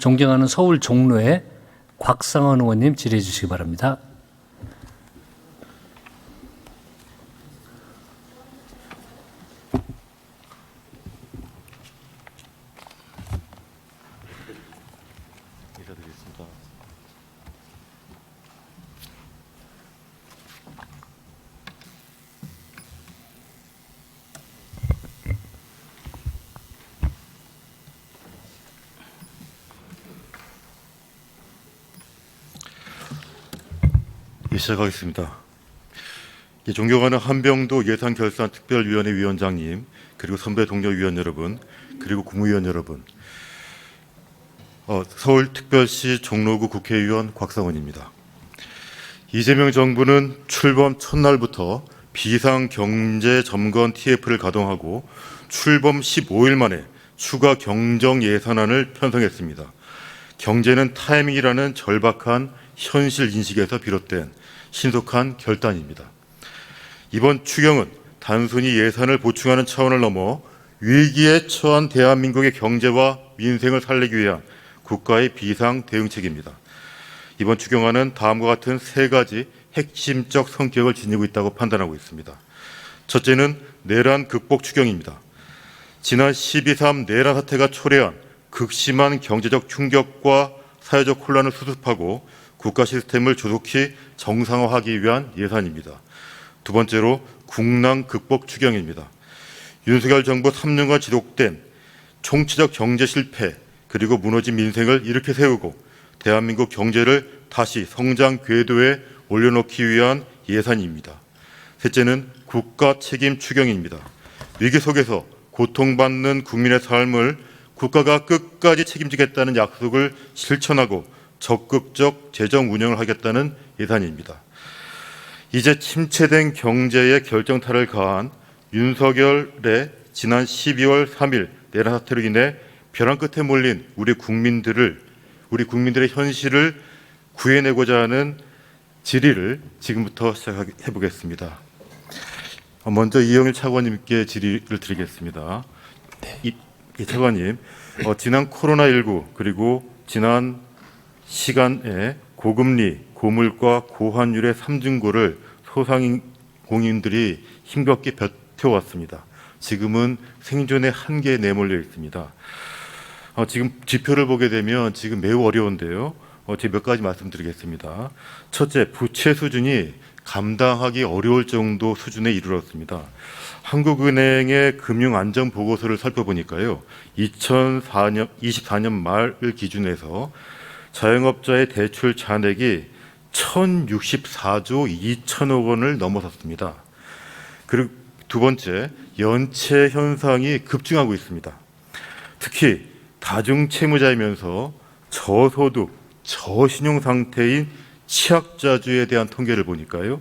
존경하는 서울 종로의 곽상원 의원님 질의해 주시기 바랍니다. 인사드리겠습니다. 시작하겠습니다. 존경하는 한병도 예산결산특별위원회 위원장님, 그리고 선배 동료 위원 여러분, 그리고 국무위원 여러분, 서울특별시 종로구 국회의원 곽상원입니다. 이재명 정부는 출범 첫날부터 비상경제점검 TF를 가동하고 출범 15일 만에 추가 경정 예산안을 편성했습니다. 경제는 타이밍이라는 절박한 현실 인식에서 비롯된 신속한 결단입니다. 이번 추경은 단순히 예산을 보충하는 차원을 넘어 위기에 처한 대한민국의 경제와 민생을 살리기 위한 국가의 비상 대응책입니다. 이번 추경안은 다음과 같은 세 가지 핵심적 성격을 지니고 있다고 판단하고 있습니다. 첫째는 내란 극복 추경입니다. 지난 12.3 내란 사태가 초래한 극심한 경제적 충격과 사회적 혼란을 수습하고 국가 시스템을 조속히 정상화하기 위한 예산입니다. 두 번째로 국난 극복 추경입니다. 윤석열 정부 3년간 지속된 총체적 경제 실패 그리고 무너진 민생을 일으켜 세우고 대한민국 경제를 다시 성장 궤도에 올려놓기 위한 예산입니다. 셋째는 국가 책임 추경입니다. 위기 속에서 고통받는 국민의 삶을 국가가 끝까지 책임지겠다는 약속을 실천하고 적극적 재정 운영을 하겠다는 예산입니다. 이제 침체된 경제에 결정타를 가한 윤석열의 지난 12월 3일 내란 사태로 인해 벼랑 끝에 몰린 우리 국민들의 현실을 구해내고자 하는 질의를 지금부터 시작해 보겠습니다. 먼저 이영일 차관님께 질의를 드리겠습니다. 이 차관님, 지난 코로나19 그리고 지난 시간에 고금리, 고물가, 고환율의 삼중고를 소상공인들이 힘겹게 버텨왔습니다. 지금은 생존의 한계에 내몰려 있습니다. 지금 지표를 보게 되면 지금 매우 어려운데요. 제가 몇 가지 말씀드리겠습니다. 첫째, 부채 수준이 감당하기 어려울 정도 수준에 이르렀습니다. 한국은행의 금융안전보고서를 살펴보니까요. 2024년 말을 기준해서 자영업자의 대출 잔액이 1,064조 2천억 원을 넘어섰습니다. 그리고 두 번째, 연체 현상이 급증하고 있습니다. 특히 다중채무자이면서 저소득, 저신용 상태인 취약자주에 대한 통계를 보니까요.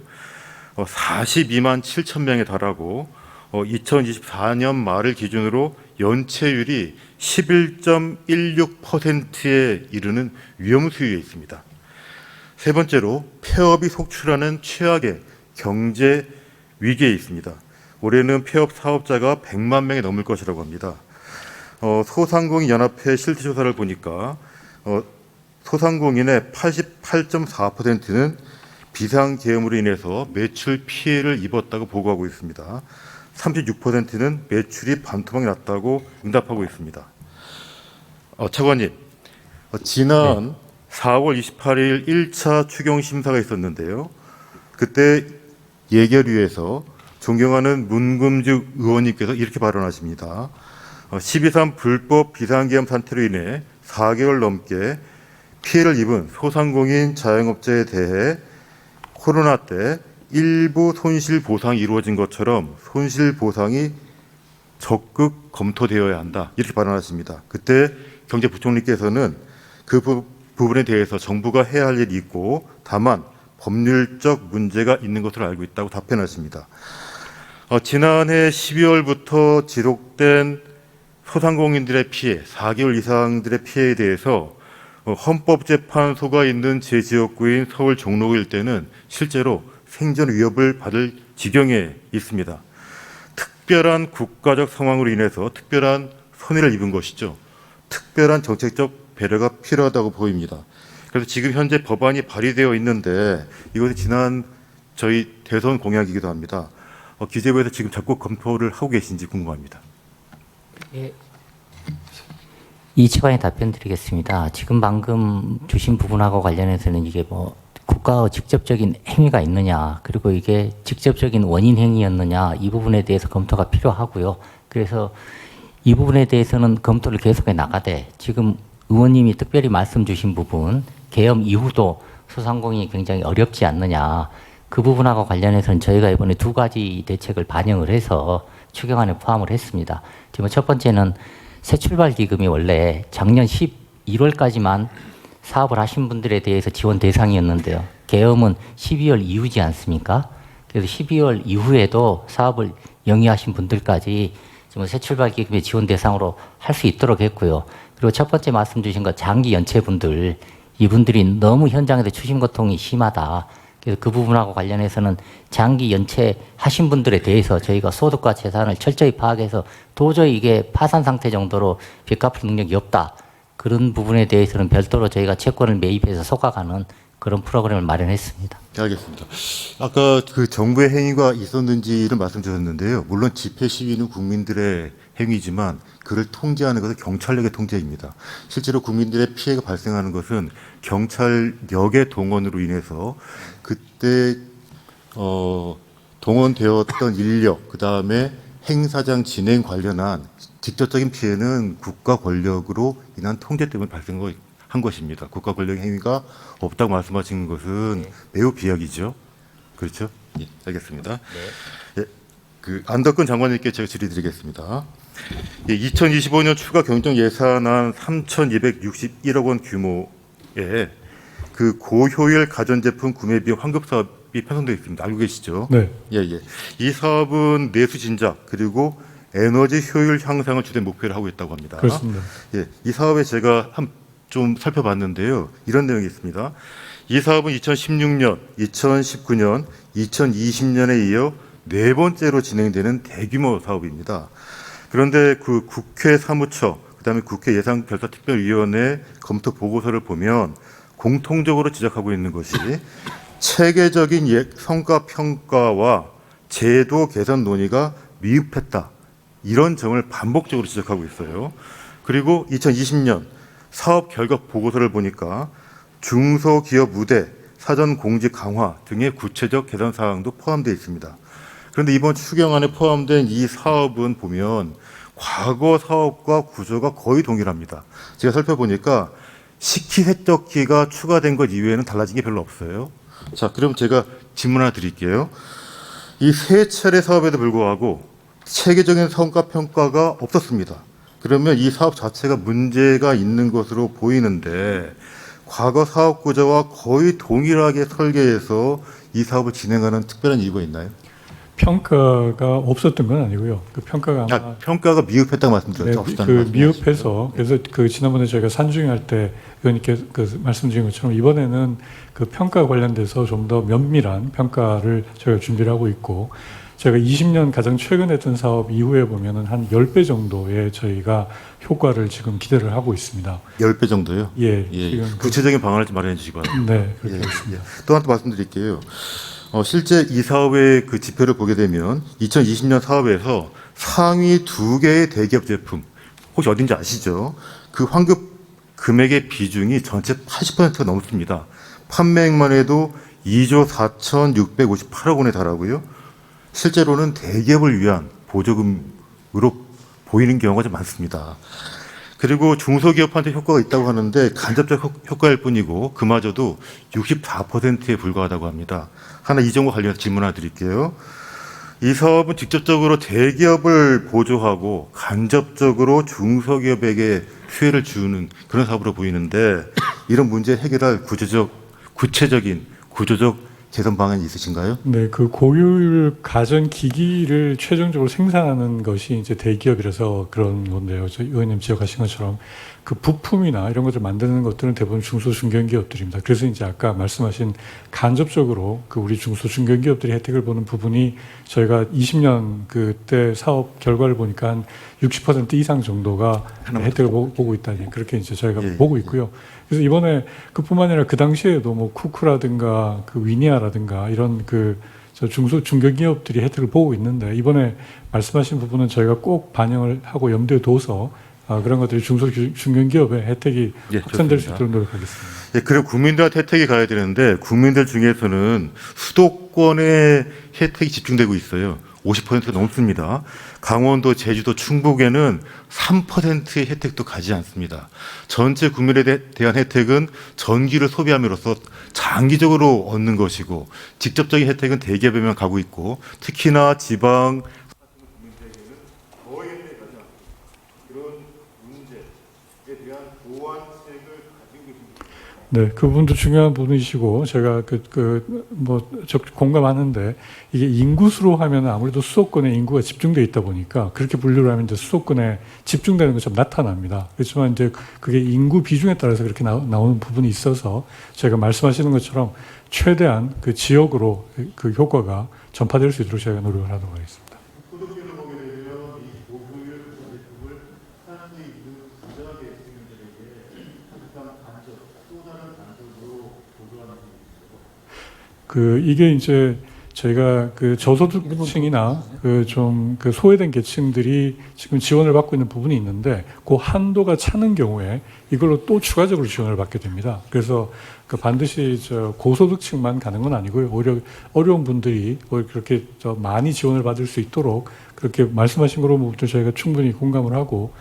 42만 7천 명에 달하고 2024년 말을 기준으로 연체율이 11.16%에 이르는 위험 수위에 있습니다. 세 번째로 폐업이 속출하는 최악의 경제 위기에 있습니다. 올해는 폐업 사업자가 100만 명이 넘을 것이라고 합니다. 소상공인 연합회 실태조사를 보니까 소상공인의 88.4%는 비상계엄으로 인해서 매출 피해를 입었다고 보고하고 있습니다. 36%는 매출이 반토막이 났다고 응답하고 있습니다. 차관님, 지난 4월 28일 1차 추경 심사가 있었는데요. 그때 예결위에서 존경하는 문금주 의원님께서 이렇게 발언하십니다. 12.3 불법 비상계엄 사태로 인해 4개월 넘게 피해를 입은 소상공인 자영업자에 대해 코로나 때 일부 손실 보상이 이루어진 것처럼 손실 보상이 적극 검토되어야 한다. 이렇게 발언하십니다. 그때 경제부총리께서는 그 부분에 대해서 정부가 해야 할 일이 있고 다만 법률적 문제가 있는 것으로 알고 있다고 답변하십니다. 지난해 12월부터 지속된 소상공인들의 피해, 4개월 이상들의 피해에 대해서 헌법재판소가 있는 제 지역구인 서울 종로구 일대는 실제로 생존 위협을 받을 지경에 있습니다. 특별한 국가적 상황으로 인해서 특별한 손해를 입은 것이죠. 특별한 정책적 배려가 필요하다고 보입니다. 그래서 지금 현재 법안이 발의되어 있는데 이것이 지난 저희 대선 공약이기도 합니다. 기재부에서 지금 적극 검토를 하고 계신지 궁금합니다. 예. 이치관에 답변 드리겠습니다. 지금 방금 주신 부분하고 관련해서는 이게 뭐 국가의 직접적인 행위가 있느냐, 그리고 이게 직접적인 원인 행위였느냐, 이 부분에 대해서 검토가 필요하고요. 그래서 이 부분에 대해서는 검토를 계속해 나가되, 지금 의원님이 특별히 말씀 주신 부분, 계엄 이후도 소상공인이 굉장히 어렵지 않느냐, 그 부분하고 관련해서는 저희가 이번에 두 가지 대책을 반영을 해서 추경안에 포함을 했습니다. 지금 첫 번째는 새 출발 기금이 원래 작년 11월까지만 사업을 하신 분들에 대해서 지원 대상이었는데요. 계엄은 12월 이후지 않습니까? 그래서 12월 이후에도 사업을 영위하신 분들까지 지금 새 출발 기금의 지원 대상으로 할 수 있도록 했고요. 그리고 첫 번째 말씀 주신 것 장기 연체분들, 이분들이 너무 현장에서 추심 고통이 심하다. 그래서 그 부분하고 관련해서는 장기 연체하신 분들에 대해서 저희가 소득과 재산을 철저히 파악해서 도저히 이게 파산 상태 정도로 빚 갚을 능력이 없다. 그런 부분에 대해서는 별도로 저희가 채권을 매입해서 속아가는 그런 프로그램을 마련했습니다. 네, 알겠습니다. 아까 그 정부의 행위가 있었는지를 말씀 주셨는데요. 물론 집회 시위는 국민들의 행위지만 그를 통제하는 것은 경찰력의 통제입니다. 실제로 국민들의 피해가 발생하는 것은 경찰력의 동원으로 인해서 그때 동원되었던 인력, 그 다음에 행사장 진행 관련한 직접적인 피해는 국가 권력으로 인한 통제 때문에 발생한 것입니다. 국가 권력의 행위가 없다고 말씀하시는 것은 매우 비약이죠. 그렇죠? 예, 알겠습니다. 예, 그 안덕근 장관님께 제가 질의드리겠습니다. 예, 2025년 추가 경정 예산안 3,261억 원 규모의 그 고효율 가전제품 구매 비용 환급 사업이 편성되어 있습니다. 알고 계시죠? 네. 예. 이 사업은 내수 진작 그리고 에너지 효율 향상을 주된 목표로 하고 있다고 합니다. 그렇습니다. 예, 이 사업에 제가 좀 살펴봤는데요. 이런 내용이 있습니다. 이 사업은 2016년, 2019년, 2020년에 이어 네 번째로 진행되는 대규모 사업입니다. 그런데 그 국회 사무처, 그다음에 국회 예산결사특별위원회 검토 보고서를 보면 공통적으로 지적하고 있는 것이 체계적인 성과 평가와 제도 개선 논의가 미흡했다. 이런 점을 반복적으로 지적하고 있어요. 그리고 2020년 사업 결과 보고서를 보니까 중소기업 우대, 사전 공지 강화 등의 구체적 개선 사항도 포함되어 있습니다. 그런데 이번 추경안에 포함된 이 사업은 보면 과거 사업과 구조가 거의 동일합니다. 제가 살펴보니까 식기세척기가 추가된 것 이외에는 달라진 게 별로 없어요. 자, 그럼 제가 질문 하나 드릴게요. 이 세 차례 사업에도 불구하고 체계적인 성과 평가가 없었습니다. 그러면 이 사업 자체가 문제가 있는 것으로 보이는데 과거 사업 구조와 거의 동일하게 설계해서 이 사업을 진행하는 특별한 이유가 있나요? 평가가 없었던 건 아니고요. 그 평가가 아마 평가가 미흡했다고 말씀드렸죠. 네, 그 미흡해서 그래서 그 지난번에 저희가 산중할 때 의원님께 그 말씀드린 것처럼 이번에는 그 평가 관련돼서 좀 더 면밀한 평가를 저희가 준비를 하고 있고, 제가 20년 가장 최근 했던 사업 이후에 보면은 한 10배 정도의 저희가 효과를 지금 기대를 하고 있습니다. 10배 정도요? 예. 예. 지금 구체적인 방안을 좀 마련해 주시기 바랍니다. 네, 그렇게 있습니다. 또 하나 말씀드릴게요. 실제 이 사업의 그 지표를 보게 되면 2020년 사업에서 상위 2개의 대기업 제품, 혹시 어딘지 아시죠? 그 환급 금액의 비중이 전체 80%가 넘습니다. 판매액만 해도 2조 4,658억 원에 달하고요. 실제로는 대기업을 위한 보조금으로 보이는 경우가 좀 많습니다. 그리고 중소기업한테 효과가 있다고 하는데 간접적 효과일 뿐이고 그마저도 64%에 불과하다고 합니다. 하나 이 점과 관련해서 질문 하나 드릴게요. 이 사업은 직접적으로 대기업을 보조하고 간접적으로 중소기업에게 수혜를 주는 그런 사업으로 보이는데 이런 문제 해결할 구체적인 구조적 개선 방안이 있으신가요? 네, 그 고효율 가전 기기를 최종적으로 생산하는 것이 이제 대기업이라서 그런 건데요. 저 의원님 지적하신 것처럼 그 부품이나 이런 것들 만드는 것들은 대부분 중소중견기업들입니다. 그래서 이제 아까 말씀하신 간접적으로 그 우리 중소중견기업들이 혜택을 보는 부분이 저희가 20년 그때 사업 결과를 보니까 한 60% 이상 정도가 혜택을 보고 있다. 그렇게 이제 저희가 예, 보고 있고요. 그래서 이번에 그뿐만 아니라 그 당시에도 뭐 쿠크라든가 그 위니아라든가 이런 저 중소중견기업들이 혜택을 보고 있는데 이번에 말씀하신 부분은 저희가 꼭 반영을 하고 염두에 둬서 그런 것들이 중소중견기업의 혜택이 예, 확산될 수 좋습니다. 있도록 노력하겠습니다. 예, 그리고 국민들한테 혜택이 가야 되는데 국민들 중에서는 수도권에 혜택이 집중되고 있어요. 50% 넘습니다. 강원도, 제주도, 충북에는 3%의 혜택도 가지 않습니다. 전체 국민에 대한 혜택은 전기를 소비함으로써 장기적으로 얻는 것이고 직접적인 혜택은 대기업에만 가고 있고 특히나 지방 네, 그 부분도 중요한 부분이시고 제가 공감하는데 이게 인구수로 하면 아무래도 수도권에 인구가 집중돼 있다 보니까 그렇게 분류를 하면 이제 수도권에 집중되는 것처럼 나타납니다. 그렇지만 이제 그게 인구 비중에 따라서 그렇게 나오는 부분이 있어서 제가 말씀하시는 것처럼 최대한 그 지역으로 그 효과가 전파될 수 있도록 제가 노력을 하도록 하겠습니다. 이게 이제 저희가 그 저소득층이나 그 소외된 계층들이 지금 지원을 받고 있는 부분이 있는데 그 한도가 차는 경우에 이걸로 또 추가적으로 지원을 받게 됩니다. 그래서 그 반드시 고소득층만 가는 건 아니고요. 오히려 어려운 분들이 그렇게 많이 지원을 받을 수 있도록 그렇게 말씀하신 거로 저희가 충분히 공감을 하고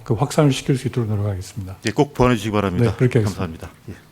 그 확산을 시킬 수 있도록 노력하겠습니다. 예, 꼭 보완해 주시기 바랍니다. 네, 그렇게 하겠습니다. 감사합니다. 예.